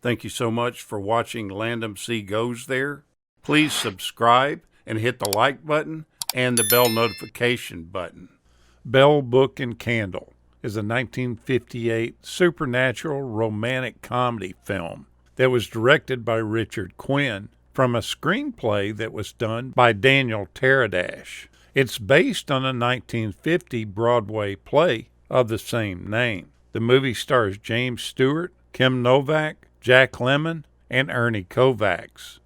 Thank you so much for watching Landumc Goes There. Please subscribe and hit the like button and the bell notification button. Bell, Book, and Candle is a 1958 supernatural romantic comedy film that was directed by Richard Quinn from a screenplay that was done by Daniel Teradash. It's based on a 1950 Broadway play of the same name. The movie stars James Stewart, Kim Novak, Jack Lemmon, and Ernie Kovacs.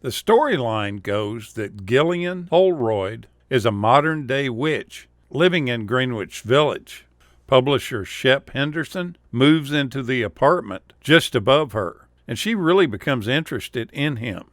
The storyline goes that Gillian Holroyd is a modern-day witch living in Greenwich Village. Publisher Shep Henderson moves into the apartment just above her, and she really becomes interested in him.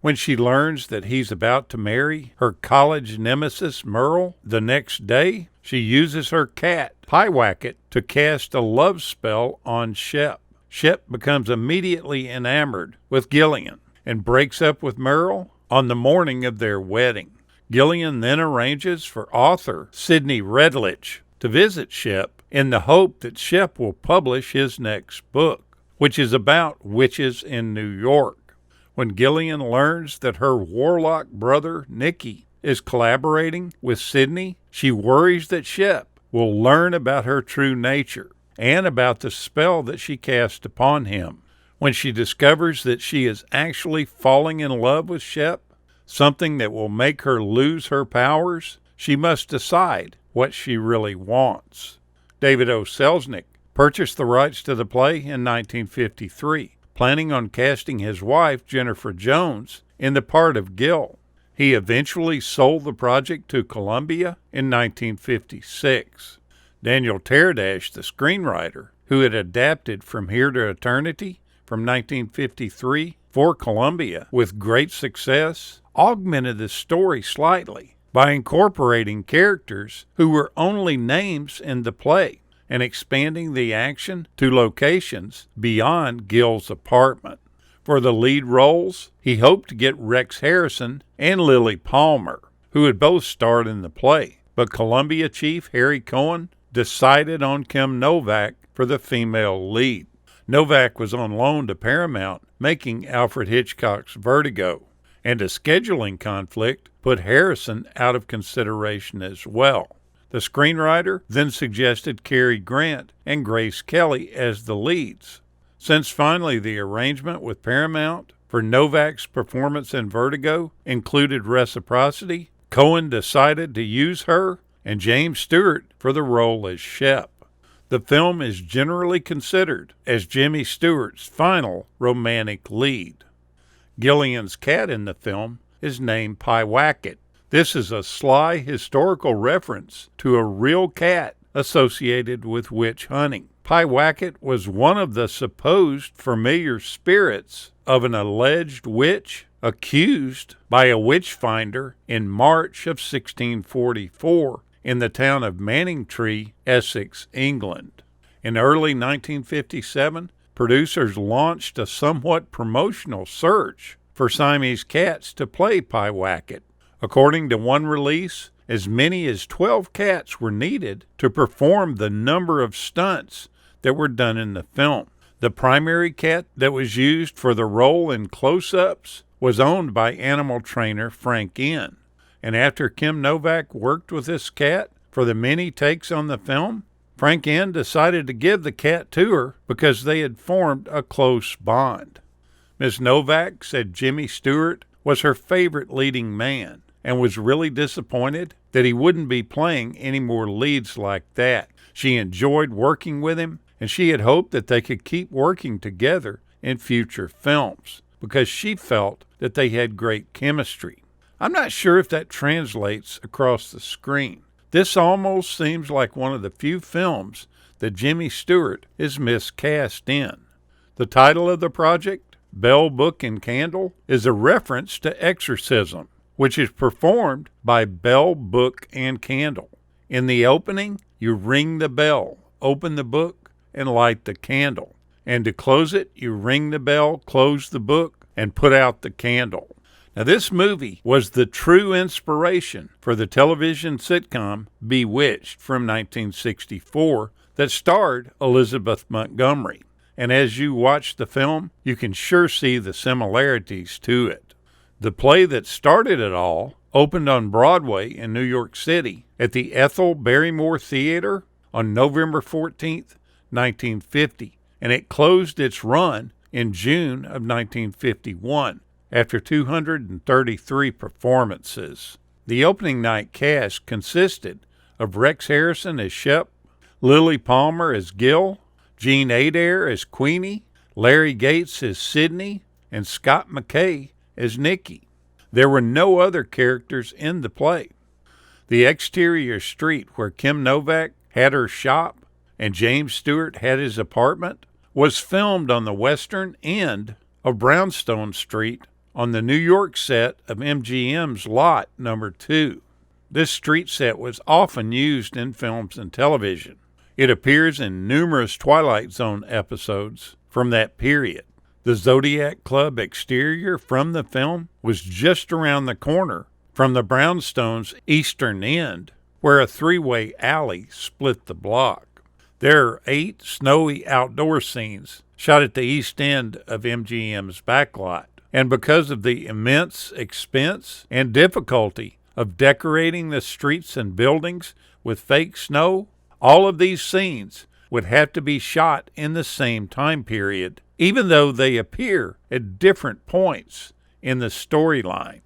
When she learns that he's about to marry her college nemesis Merle the next day, she uses her cat, Pyewacket, to cast a love spell on Shep. Shep becomes immediately enamored with Gillian and breaks up with Merle on the morning of their wedding. Gillian then arranges for author Sidney Redlich to visit Shep in the hope that Shep will publish his next book, which is about witches in New York. When Gillian learns that her warlock brother, Nicky, is collaborating with Sidney, she worries that Shep will learn about her true nature and about the spell that she cast upon him. When she discovers that she is actually falling in love with Shep, something that will make her lose her powers, she must decide what she really wants. David O. Selznick purchased the rights to the play in 1953. Planning on casting his wife, Jennifer Jones, in the part of Gil. He eventually sold the project to Columbia in 1956. Daniel Teradash, the screenwriter, who had adapted From Here to Eternity from 1953 for Columbia with great success, augmented the story slightly by incorporating characters who were only names in the play and expanding the action to locations beyond Gil's apartment. For the lead roles, he hoped to get Rex Harrison and Lily Palmer, who had both starred in the play, but Columbia chief Harry Cohen decided on Kim Novak for the female lead. Novak was on loan to Paramount, making Alfred Hitchcock's Vertigo, and a scheduling conflict put Harrison out of consideration as well. The screenwriter then suggested Cary Grant and Grace Kelly as the leads. Since finally the arrangement with Paramount for Novak's performance in Vertigo included reciprocity, Cohen decided to use her and James Stewart for the role as Shep. The film is generally considered as Jimmy Stewart's final romantic lead. Gillian's cat in the film is named Pyewacket. This is a sly historical reference to a real cat associated with witch hunting. Pyewacket was one of the supposed familiar spirits of an alleged witch accused by a witch finder in March of 1644 in the town of Manningtree, Essex, England. In early 1957, producers launched a somewhat promotional search for Siamese cats to play Pyewacket. According to one release, as many as 12 cats were needed to perform the number of stunts that were done in the film. The primary cat that was used for the role in close-ups was owned by animal trainer Frank N. And after Kim Novak worked with this cat for the many takes on the film, Frank N. decided to give the cat to her because they had formed a close bond. Ms. Novak said Jimmy Stewart was her favorite leading man, and was really disappointed that he wouldn't be playing any more leads like that. She enjoyed working with him, and she had hoped that they could keep working together in future films, because she felt that they had great chemistry. I'm not sure if that translates across the screen. This almost seems like one of the few films that Jimmy Stewart is miscast in. The title of the project, Bell, Book, and Candle, is a reference to exorcism, which is performed by Bell, Book, and Candle. In the opening, you ring the bell, open the book, and light the candle. And to close it, you ring the bell, close the book, and put out the candle. Now, this movie was the true inspiration for the television sitcom Bewitched from 1964 that starred Elizabeth Montgomery. and as you watch the film, you can sure see the similarities to it. The play that started it all opened on Broadway in New York City at the Ethel Barrymore Theater on November 14th, 1950, and it closed its run in June of 1951 after 233 performances. The opening night cast consisted of Rex Harrison as Shep, Lily Palmer as Gil, Jean Adair as Queenie, Larry Gates as Sidney, and Scott McKay as Nicky. There were no other characters in the play. The exterior street where Kim Novak had her shop and James Stewart had his apartment was filmed on the western end of Brownstone Street on the New York set of MGM's Lot Number 2. This street set was often used in films and television. It appears in numerous Twilight Zone episodes from that period. The Zodiac Club exterior from the film was just around the corner from the Brownstone's eastern end, where a three-way alley split the block. There are 8 snowy outdoor scenes shot at the east end of MGM's backlot, and because of the immense expense and difficulty of decorating the streets and buildings with fake snow, all of these scenes would have to be shot in the same time period, even though they appear at different points in the storyline.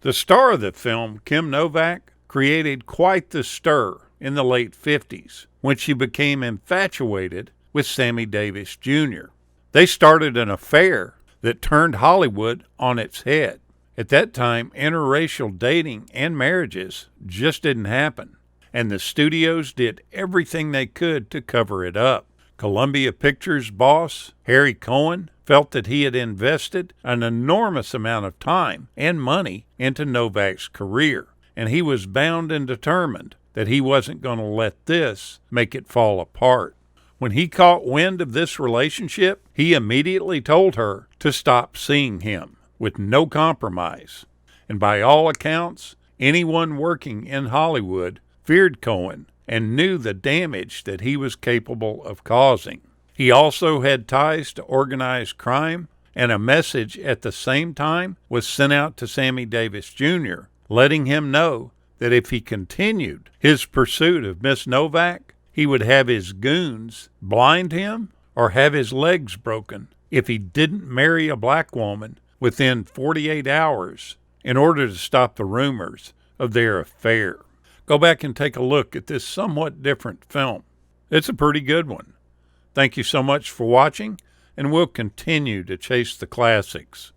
The star of the film, Kim Novak, created quite the stir in the late 50s when she became infatuated with Sammy Davis Jr. They started an affair that turned Hollywood on its head. At that time, interracial dating and marriages just didn't happen, and the studios did everything they could to cover it up. Columbia Pictures boss, Harry Cohen, felt that he had invested an enormous amount of time and money into Novak's career, and he was bound and determined that he wasn't going to let this make it fall apart. When he caught wind of this relationship, he immediately told her to stop seeing him, with no compromise. And by all accounts, anyone working in Hollywood feared Cohen and knew the damage that he was capable of causing. He also had ties to organized crime, and a message at the same time was sent out to Sammy Davis Jr., letting him know that if he continued his pursuit of Miss Novak, he would have his goons blind him or have his legs broken if he didn't marry a black woman within 48 hours in order to stop the rumors of their affair. Go back and take a look at this somewhat different film. It's a pretty good one. Thank you so much for watching, and we'll continue to chase the classics.